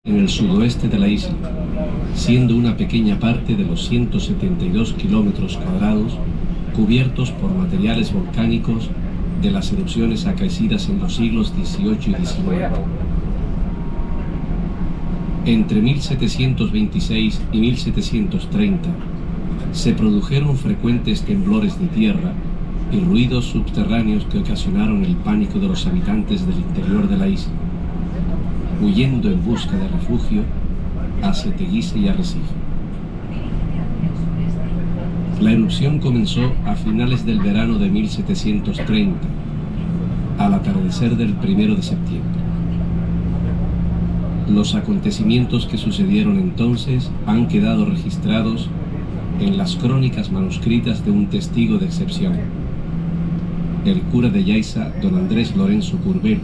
en el sudoeste de la isla, siendo una pequeña parte de los 172 kilómetros cuadrados cubiertos por materiales volcánicos de las erupciones acaecidas en los siglos XVIII y XIX. Entre 1726 y 1730 se produjeron frecuentes temblores de tierra y ruidos subterráneos que ocasionaron el pánico de los habitantes del interior de la isla, huyendo en busca de refugio hacia Teguise y Arrecife. La erupción comenzó a finales del verano de 1730, al atardecer del 1 de septiembre. Los acontecimientos que sucedieron entonces han quedado registrados en las crónicas manuscritas de un testigo de excepción, el cura de Yaiza, don Andrés Lorenzo Curbelo,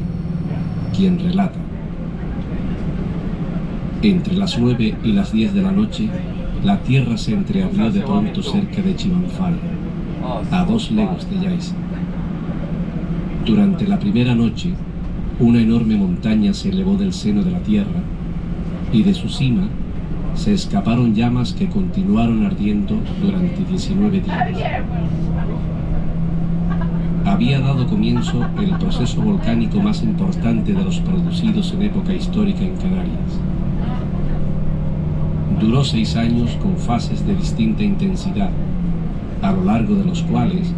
quien relata: entre las 9 y las 10 de la noche, la tierra se entreabrió de pronto cerca de Chimanfaya, a 2 leguas de Yaiza. Durante la primera noche, una enorme montaña se elevó del seno de la tierra y de su cima se escaparon llamas que continuaron ardiendo durante 19 días. Había dado comienzo el proceso volcánico más importante de los producidos en época histórica en Canarias. Duró 6 años con fases de distinta intensidad, a lo largo de los cuales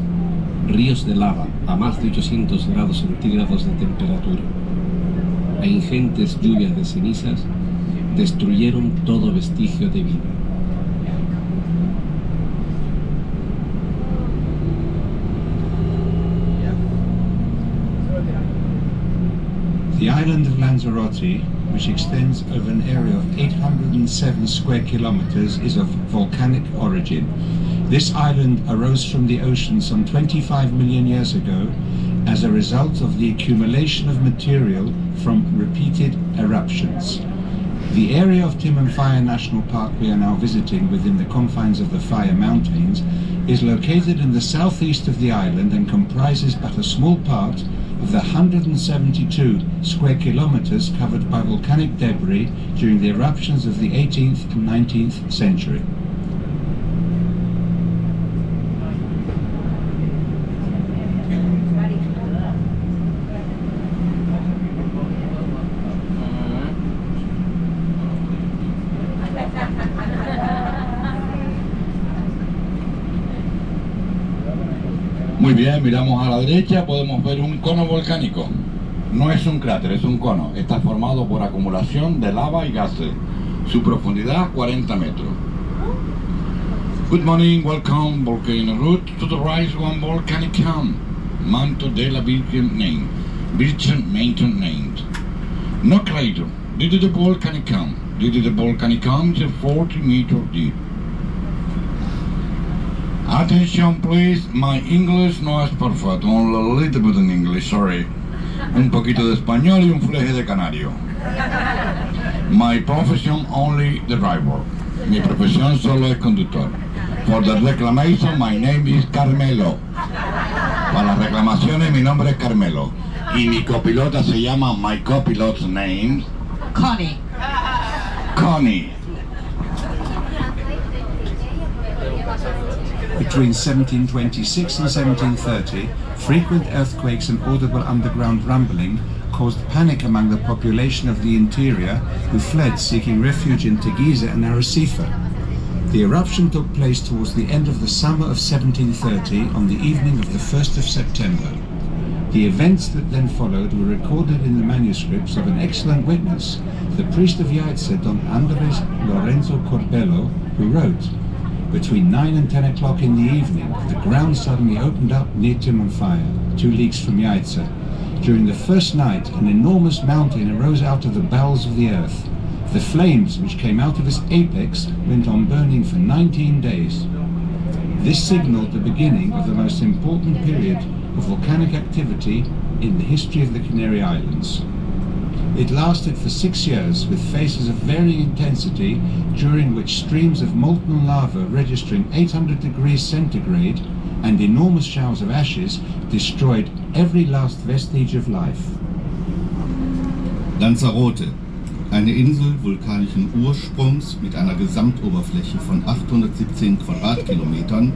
ríos de lava a más de 800 grados centígrados de temperatura e ingentes lluvias de cenizas destruyeron todo vestigio de vida. The island of Lanzarote, which extends over an area of 807 square kilometers, is of volcanic origin. This island arose from the ocean some 25 million years ago as a result of the accumulation of material from repeated eruptions. The area of Timanfaya National Park we are now visiting within the confines of the Faya Mountains is located in the southeast of the island and comprises but a small part of the 172 square kilometers covered by volcanic debris during the eruptions of the 18th and 19th century. Muy bien, miramos a la derecha, podemos ver un cono volcánico. No es un cráter, es un cono. Está formado por acumulación de lava y gases. Su profundidad 40 metros. Good morning, welcome, volcano route to the rise one volcanic cone. Manto de la Virgen name. Virgin Mountain named. No crater, due to the volcanic cone. Due to the volcanic cone is 40 meters deep. Attention please, my English no es perfecto, only a little bit in English, sorry. Un poquito de español y un fleje de canario. My profession only the driver. Mi profesión solo es conductor. For the reclamation, my name is Carmelo. Para las reclamaciones, mi nombre es Carmelo. Y mi copilota se llama, my copilot's name, Connie. Connie. Between 1726 and 1730, frequent earthquakes and audible underground rumbling caused panic among the population of the interior, who fled seeking refuge in Teguise and Arrecife. The eruption took place towards the end of the summer of 1730 on the evening of the 1st of September. The events that then followed were recorded in the manuscripts of an excellent witness, the priest of Yaiza, Don Andrés Lorenzo Curbelo, who wrote, "Between 9 and 10 o'clock in the evening, the ground suddenly opened up near Timanfaya, 2 leagues from Yaiza. During the first night, an enormous mountain arose out of the bowels of the earth. The flames which came out of its apex went on burning for 19 days. This signaled the beginning of the most important period of volcanic activity in the history of the Canary Islands. It lasted for 6 years with phases of varying intensity, during which streams of molten lava registering 800 degrees centigrade and enormous showers of ashes destroyed every last vestige of life." Lanzarote, Eine Insel vulkanischen Ursprungs mit einer Gesamtoberfläche von 817 Quadratkilometern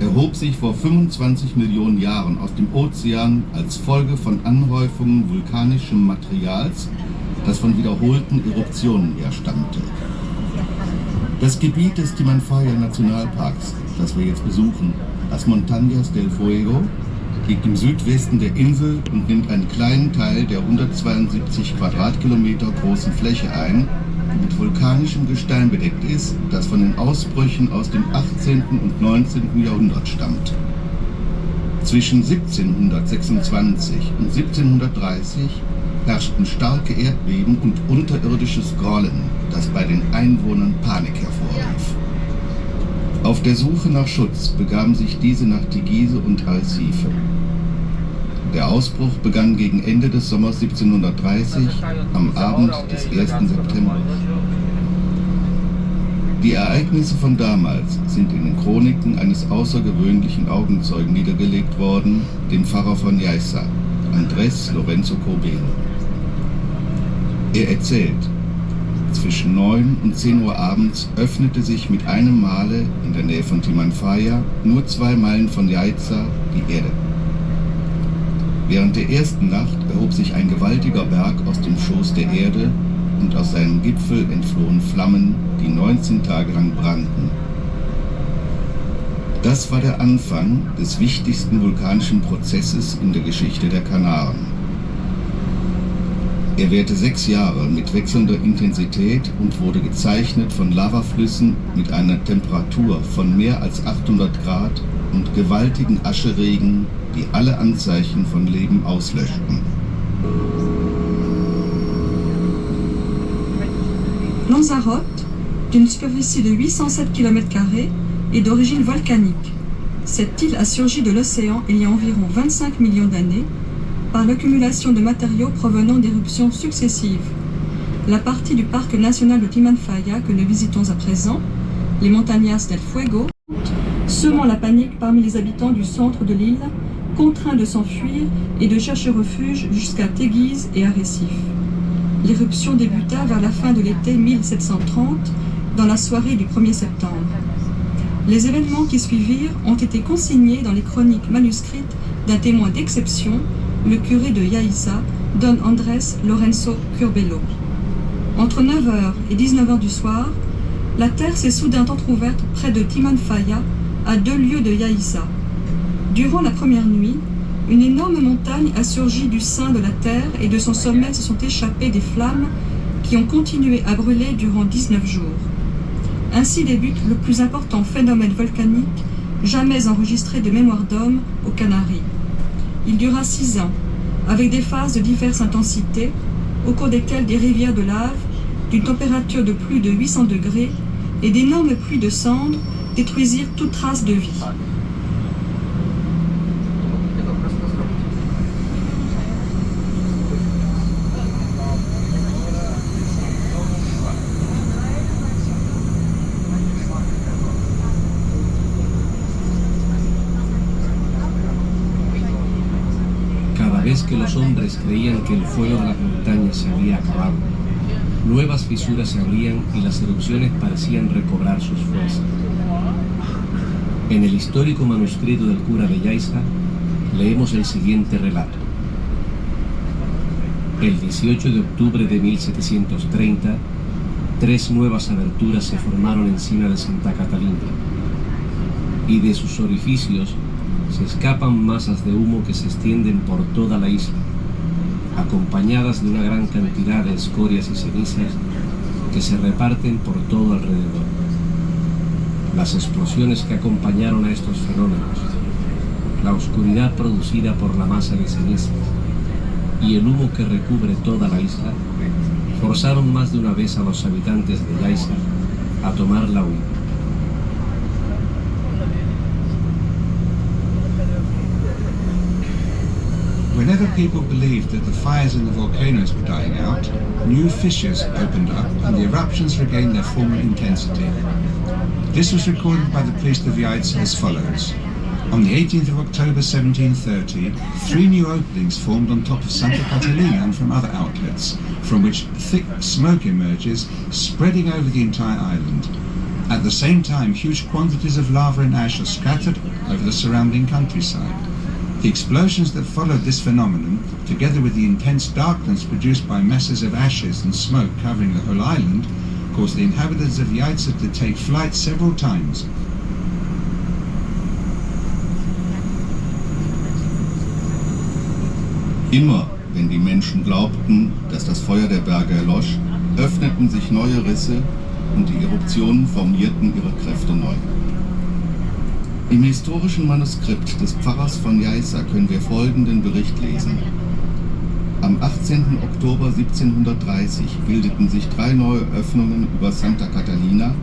erhob sich vor 25 Millionen Jahren aus dem Ozean als Folge von Anhäufungen vulkanischem Materials, das von wiederholten Eruptionen herstammte. Das Gebiet des Timanfaya Nationalparks, das wir jetzt besuchen, das Montañas del Fuego, liegt im Südwesten der Insel und nimmt einen kleinen Teil der 172 Quadratkilometer großen Fläche ein, die mit vulkanischem Gestein bedeckt ist, das von den Ausbrüchen aus dem 18. und 19. Jahrhundert stammt. Zwischen 1726 und 1730 herrschten starke Erdbeben und unterirdisches Grollen, das bei den Einwohnern Panik hervorrief. Auf der Suche nach Schutz begaben sich diese nach Teguise und Arrecife. Der Ausbruch begann gegen Ende des Sommers 1730, am Abend des 1. September. Die Ereignisse von damals sind in den Chroniken eines außergewöhnlichen Augenzeugen niedergelegt worden, dem Pfarrer von Yaiza, Andrés Lorenzo Corbero. Er erzählt, zwischen 9 und 10 Uhr abends öffnete sich mit einem Male in der Nähe von Timanfaya, nur 2 Meilen von Yaiza, die Erde. Während der ersten Nacht erhob sich ein gewaltiger Berg aus dem Schoß der Erde und aus seinem Gipfel entflohen Flammen, die 19 Tage lang brannten. Das war der Anfang des wichtigsten vulkanischen Prozesses in der Geschichte der Kanaren. Er währte 6 Jahre mit wechselnder Intensität und wurde gezeichnet von Lavaflüssen mit einer Temperatur von mehr als 800 Grad und gewaltigen Ascheregen, die alle Anzeichen von Leben auslöschten. Lanzarote, d'une superficie de 807 km², est d'origine volcanique. Cette île a surgi de l'océan il y a environ 25 millions d'années par l'accumulation de matériaux provenant d'éruptions successives. La partie du parc national de Timanfaya que nous visitons à présent, les Montañas del Fuego, semant la panique parmi les habitants du centre de l'île, contraints de s'enfuir et de chercher refuge jusqu'à Teguise et Arrecife. L'éruption débuta vers la fin de l'été 1730, dans la soirée du 1er septembre. Les événements qui suivirent ont été consignés dans les chroniques manuscrites d'un témoin d'exception, le curé de Yaiza, Don Andrés Lorenzo Curbelo. Entre 9h et 19h du soir, la terre s'est soudain entrouverte près de Timanfaya, à 2 lieues de Yaiza. Durant la première nuit, une énorme montagne a surgi du sein de la terre et de son sommet se sont échappées des flammes qui ont continué à brûler durant 19 jours. Ainsi débute le plus important phénomène volcanique jamais enregistré de mémoire d'homme aux Canaries. Il dura 6 ans, avec des phases de diverses intensités, au cours desquelles des rivières de lave, d'une température de plus de 800 degrés et d'énormes pluies de cendres détruisirent toute trace de vie. Cada vez que los hombres creían que el fuego de las montañas se había acabado, nuevas fisuras se abrían y las erupciones parecían recobrar sus fuerzas. En el histórico manuscrito del cura de Yaiza leemos el siguiente relato. El 18 de octubre de 1730, 3 nuevas aberturas se formaron encima de Santa Catalina, y de sus orificios se escapan masas de humo que se extienden por toda la isla, acompañadas de una gran cantidad de escorias y cenizas que se reparten por todo alrededor. Las explosiones que acompañaron a estos fenómenos, la oscuridad producida por la masa de cenizas y el humo que recubre toda la isla, forzaron más de una vez a los habitantes de Yaiza a tomar la huida. Whenever people believed that the fires in the volcanoes were dying out, new fissures opened up and the eruptions regained their former intensity. This was recorded by the priest of Yaiza as follows. On the 18th of October 1730, 3 new openings formed on top of Santa Catalina and from other outlets, from which thick smoke emerges, spreading over the entire island. At the same time, huge quantities of lava and ash are scattered over the surrounding countryside. The explosions that followed this phenomenon, together with the intense darkness produced by masses of ashes and smoke covering the whole island, caused the inhabitants of Yaiza to take flight several times. Immer, wenn die Menschen glaubten, dass das Feuer der Berge erlosch, öffneten sich neue Risse und die Eruptionen formierten ihre Kräfte neu. Im historischen Manuskript des Pfarrers von Yaiza können wir folgenden Bericht lesen. Am 18. Oktober 1730 bildeten sich 3 neue Öffnungen über Santa Catalina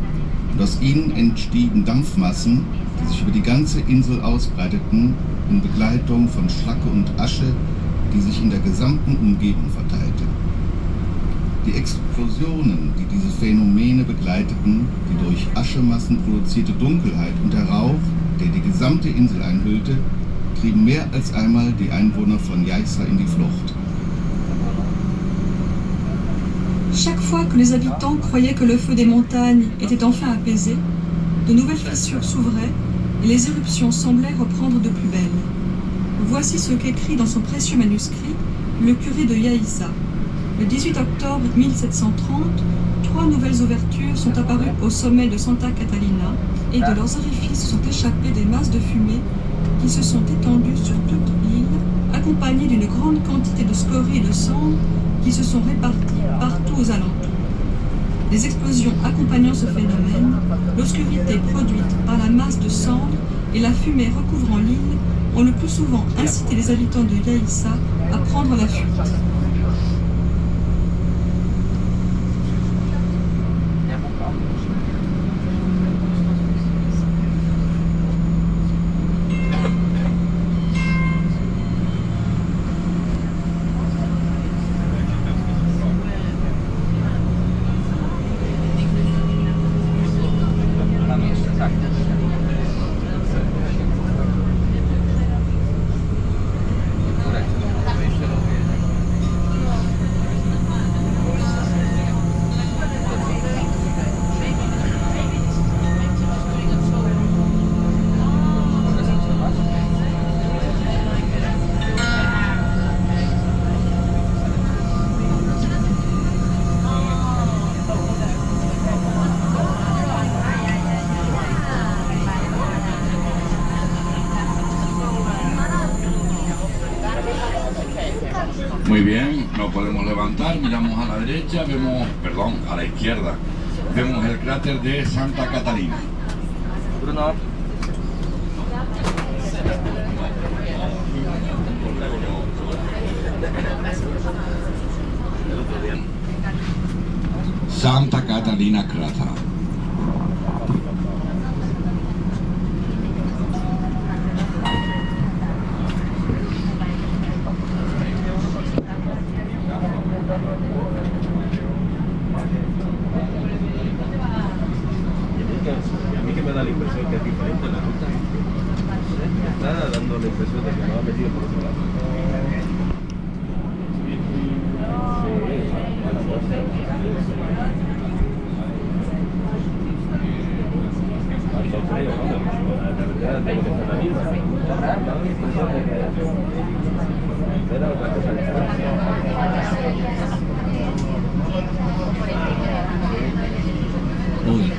und aus ihnen entstiegen Dampfmassen, die sich über die ganze Insel ausbreiteten, in Begleitung von Schlacke und Asche, die sich in der gesamten Umgebung verteilte. Die Explosionen, die diese Phänomene begleiteten, die durch Aschemassen produzierte Dunkelheit und der Rauch, der die gesamte Insel einhüllte, trieben mehr als einmal die Einwohner von Yaiza in die Flucht. Chaque fois que les habitants croyaient que le feu des montagnes était enfin apaisé, de nouvelles fissures s'ouvraient et les éruptions semblaient reprendre de plus belle. Voici ce qu'écrit dans son précieux manuscrit le curé de Yaiza. Le 18 octobre 1730, 3 nouvelles ouvertures sont apparues au sommet de Santa Catalina et de leurs orifices sont échappées des masses de fumée qui se sont étendues sur toute l'île, accompagnées d'une grande quantité de scories et de cendres qui se sont réparties partout aux alentours. Les explosions accompagnant ce phénomène, l'obscurité produite par la masse de cendres et la fumée recouvrant l'île ont le plus souvent incité les habitants de Yaiza à prendre la fuite. Muy bien, nos podemos levantar, miramos a la derecha, vemos, perdón, a la izquierda, vemos el cráter de Santa Catalina. Bruno. Santa Catalina crater. A mí que me da la impresión que es diferente la ruta. Está dando la impresión de que no ha metido por otro lado. Hoy,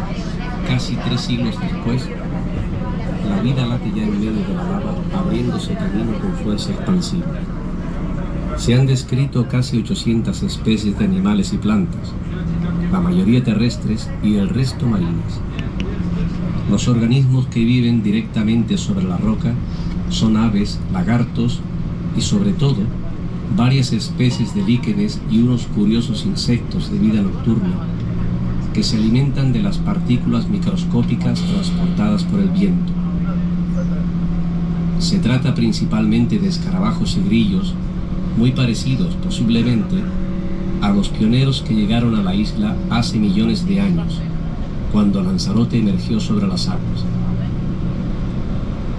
casi 3 siglos después, la vida late ya en medio de la lava, abriéndose camino con fuerza expansiva. Se han descrito casi 800 especies de animales y plantas, la mayoría terrestres y el resto marinas. Los organismos que viven directamente sobre la roca son aves, lagartos y, sobre todo, varias especies de líquenes y unos curiosos insectos de vida nocturna que se alimentan de las partículas microscópicas transportadas por el viento. Se trata principalmente de escarabajos y grillos, muy parecidos posiblemente a los pioneros que llegaron a la isla hace millones de años, cuando Lanzarote emergió sobre las aguas.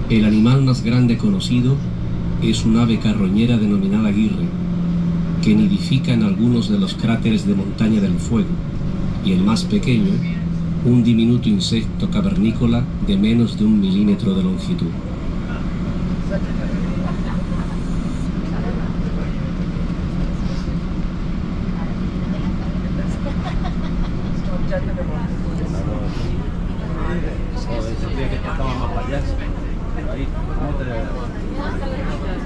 El animal más grande conocido es un ave carroñera denominada guirre, que nidifica en algunos de los cráteres de Montaña del Fuego, y el más pequeño, un diminuto insecto cavernícola de menos de 1 milímetro de longitud.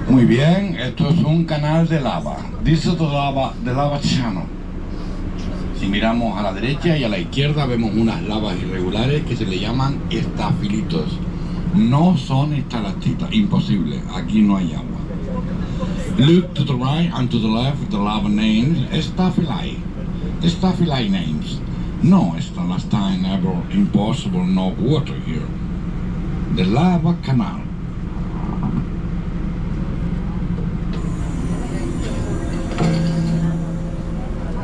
Muy bien, esto es un canal de lava. This is the lava channel. Si miramos a la derecha y a la izquierda vemos unas lavas irregulares que se le llaman estafilitos. No son estalactitas, imposible, aquí no hay agua. Look to the right and to the left, the lava names Staphylite. Staphylite names. No stalactite, never, impossible, no water here. The lava canal.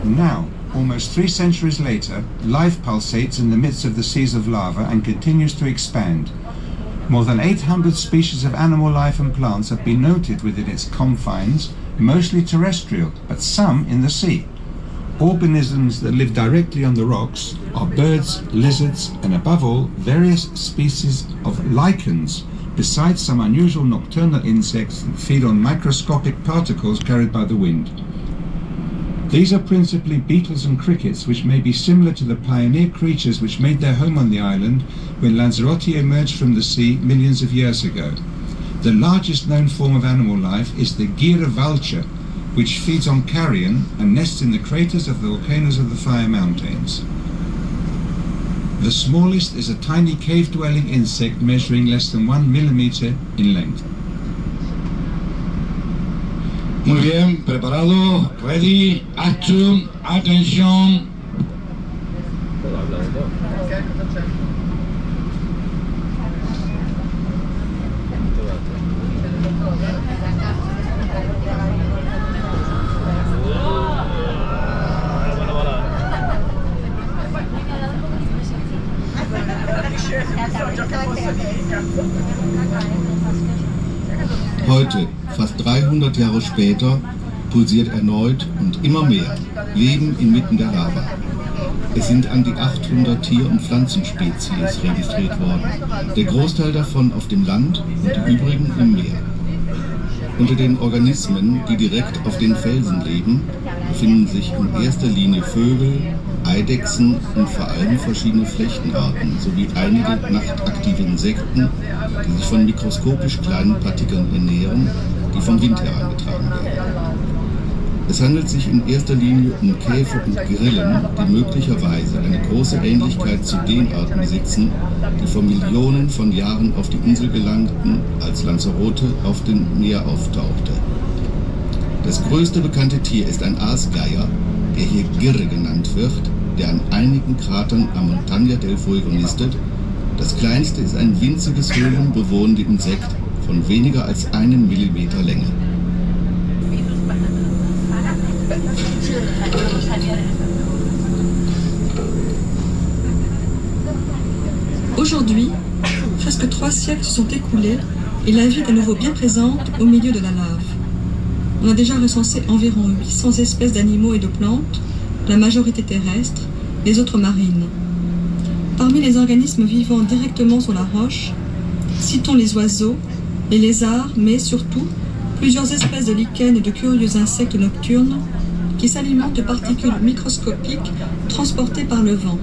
Now, almost 3 centuries later, life pulsates in the midst of the seas of lava and continues to expand. More than 800 species of animal life and plants have been noted within its confines, mostly terrestrial, but some in the sea. Organisms that live directly on the rocks are birds, lizards, and above all, various species of lichens, besides some unusual nocturnal insects that feed on microscopic particles carried by the wind. These are principally beetles and crickets, which may be similar to the pioneer creatures which made their home on the island when Lanzarote emerged from the sea millions of years ago. The largest known form of animal life is the Gira vulture, which feeds on carrion and nests in the craters of the volcanoes of the Fire Mountains. The smallest is a tiny cave-dwelling insect measuring less than 1 millimeter in length. Muy bien, preparado, ready, action, atención. Todo habla de todo. Heute, fast 300 Jahre später, pulsiert erneut und immer mehr Leben inmitten der Lava. Es sind an die 800 Tier- und Pflanzenspezies registriert worden, der Großteil davon auf dem Land und die übrigen im Meer. Unter den Organismen, die direkt auf den Felsen leben, befinden sich in erster Linie Vögel, Eidechsen und vor allem verschiedene Flechtenarten sowie einige nachtaktive Insekten, die sich von mikroskopisch kleinen Partikeln ernähren, die vom Wind herangetragen werden. Es handelt sich in erster Linie um Käfer und Grillen, die möglicherweise eine große Ähnlichkeit zu den Arten besitzen, die vor Millionen von Jahren auf die Insel gelangten, als Lanzarote auf dem Meer auftauchte. Das größte bekannte Tier ist ein Aasgeier, der hier Girre genannt wird, der an einigen Kratern am Montaña del Fuego nistet. Das kleinste ist ein winziges höhlenbewohnendes Insekt von weniger als 1 Millimeter Länge. Aujourd'hui, presque 3 siècles se sont écoulés et la vie est à nouveau bien présente au milieu de la lave. On a déjà recensé environ 800 espèces d'animaux et de plantes, la majorité terrestre, les autres marines. Parmi les organismes vivant directement sur la roche, citons les oiseaux, les lézards, mais surtout plusieurs espèces de lichens et de curieux insectes nocturnes qui s'alimentent de particules microscopiques transportées par le vent.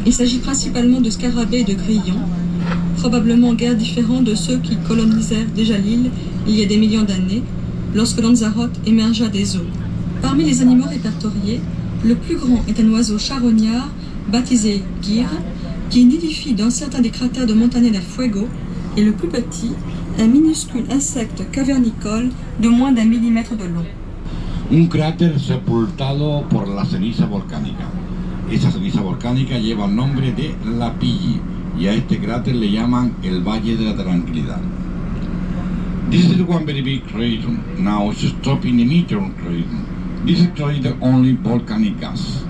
Il s'agit principalement de scarabées et de grillons, probablement guère différents de ceux qui colonisèrent déjà l'île il y a des millions d'années, lorsque Lanzarote émergea des eaux. Parmi les animaux répertoriés, le plus grand est un oiseau charognard baptisé Guirre, qui nidifie dans certains des cratères de Montaña del Fuego, et le plus petit, un minuscule insecte cavernicole de moins d'1 millimètre de long. Un cráter sepultado por la ceniza volcánica. Esa ceniza volcánica lleva el nombre de Lapilli y a este cráter le llaman el Valle de la Tranquilidad. This is one very big crater. Now it's stopping the meteor crater. This is crater only volcanic gas.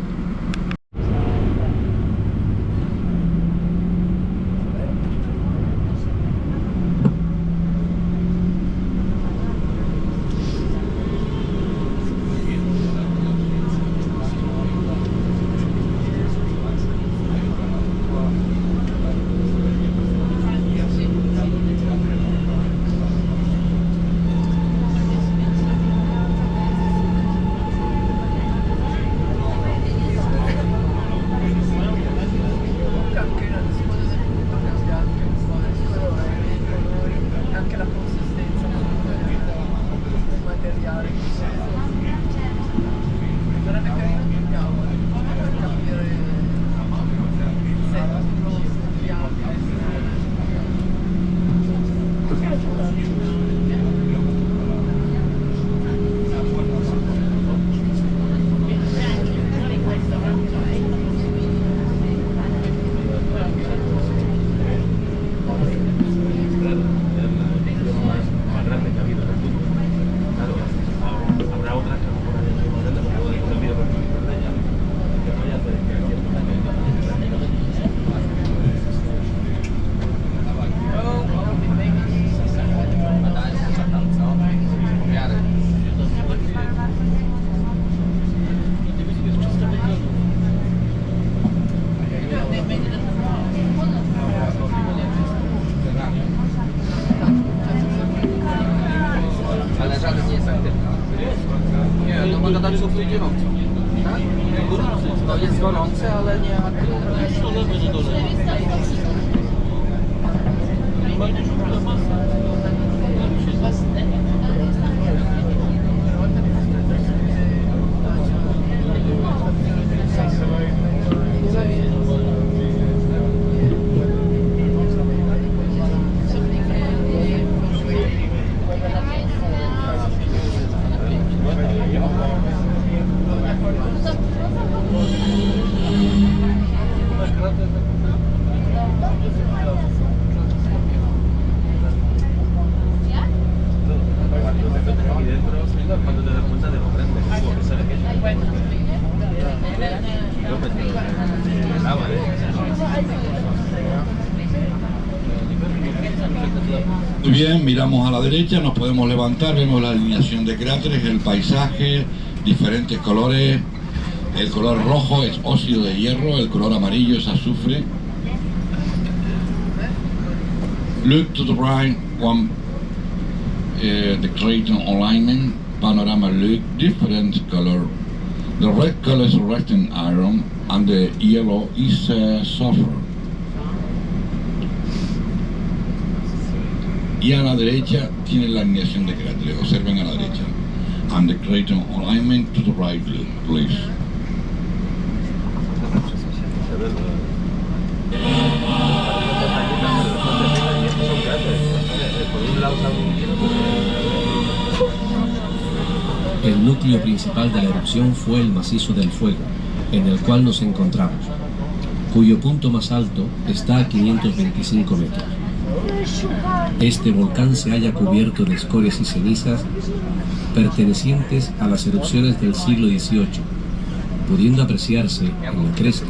gorące, ale nie Muy bien, miramos a la derecha, nos podemos levantar, vemos la alineación de cráteres, el paisaje, diferentes colores. El color rojo es óxido de hierro, el color amarillo es azufre. Look to the right, the crater alignment, panorama look, different color. The red color is resting iron and the yellow is sulfur. Y a la derecha tiene la alineación de cráteres, observen a la derecha. And the crater alignment to the right, please. El núcleo principal de la erupción fue el macizo del Fuego, en el cual nos encontramos, cuyo punto más alto está a 525 metros. Este volcán se halla cubierto de escorias y cenizas pertenecientes a las erupciones del siglo XVIII, pudiendo apreciarse en la cresta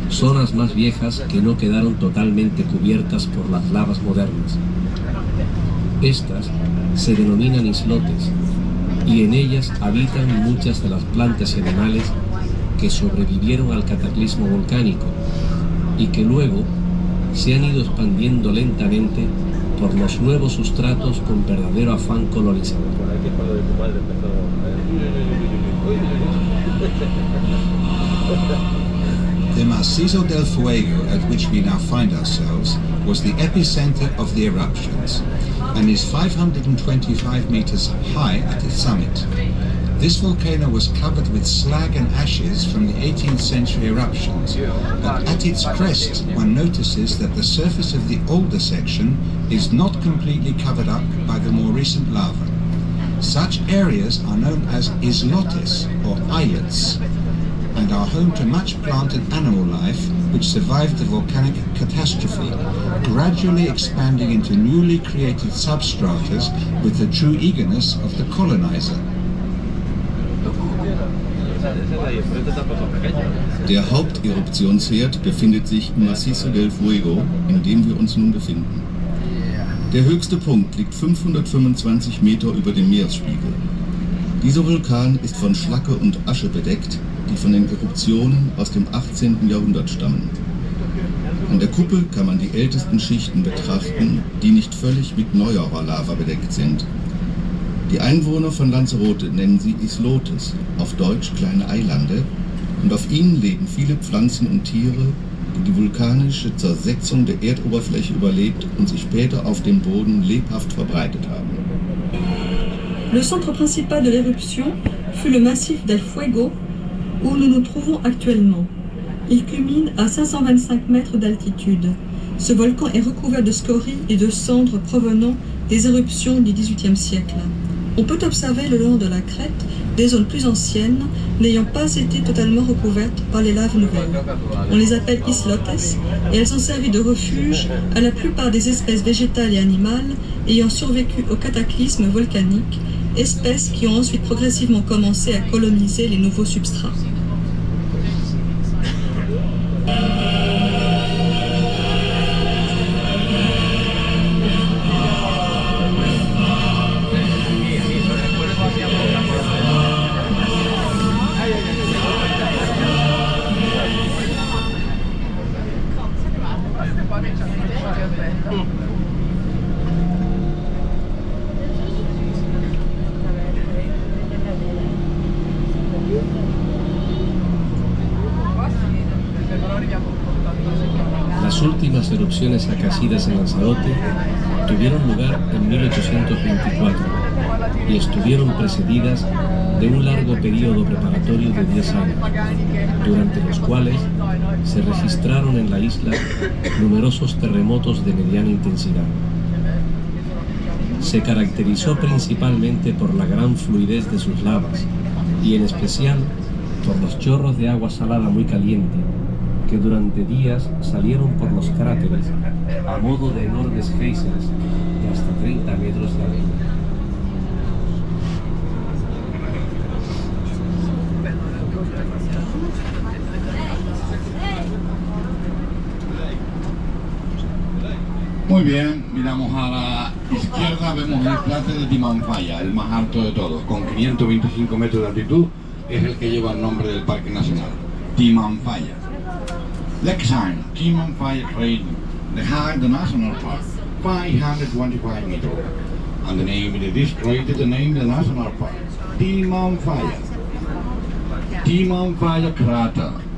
zonas más viejas que no quedaron totalmente cubiertas por las lavas modernas. Estas se denominan islotes y en ellas habitan muchas de las plantas y animales que sobrevivieron al cataclismo volcánico y que luego se han ido expandiendo lentamente por los nuevos sustratos con verdadero afán colonizador. The Macizo del Fuego, at which we now find ourselves, was the epicenter of the eruptions and is 525 meters high at its summit. This volcano was covered with slag and ashes from the 18th century eruptions, but at its crest one notices that the surface of the older section is not completely covered up by the more recent lava. Such areas are known as islotes, or islets, and are home to much plant and animal life which survived the volcanic catastrophe, gradually expanding into newly created substratas with the true eagerness of the colonizer. Der Haupteruptionsherd befindet sich im Macizo del Fuego, in dem wir uns nun befinden. Der höchste Punkt liegt 525 Meter über dem Meeresspiegel. Dieser Vulkan ist von Schlacke und Asche bedeckt, die von den Eruptionen aus dem 18. Jahrhundert stammen. An der Kuppel kann man die ältesten Schichten betrachten, die nicht völlig mit neuerer Lava bedeckt sind. Die Einwohner von Lanzarote nennen sie Islotes, auf Deutsch kleine Eilande, und auf ihnen leben viele Pflanzen und Tiere, die die vulkanische Zersetzung der Erdoberfläche überlebt und sich später auf dem Boden lebhaft verbreitet haben. Le centre principal de l'éruption fut le massif del Fuego, où nous nous trouvons actuellement. Il culmine à 525 mètres d'altitude. Ce volcan est recouvert de scories et de cendres provenant des éruptions du XVIIIe siècle. On peut observer le long de la crête des zones plus anciennes n'ayant pas été totalement recouvertes par les laves nouvelles. On les appelle islotes et elles ont servi de refuge à la plupart des espèces végétales et animales ayant survécu au cataclysme volcanique, espèces qui ont ensuite progressivement commencé à coloniser les nouveaux substrats. Las últimas erupciones acacidas en Lanzarote tuvieron lugar en 1824 y estuvieron precedidas de un largo periodo preparatorio de 10 años, durante los cuales se registraron en la isla numerosos terremotos de mediana intensidad. Se caracterizó principalmente por la gran fluidez de sus lavas y en especial por los chorros de agua salada muy caliente que durante días salieron por los cráteres a modo de enormes geysers de hasta 30 metros de altura. Muy bien, miramos a la izquierda, vemos el cráter de Timanfaya, el más alto de todos, con 525 metros de altitud, es el que lleva el nombre del Parque Nacional, Timanfaya. Lexine, Timanfaya crater, the height of the national park, 525 meters, and the name of this crater, the name of the national park, Timanfaya. Timanfaya crater.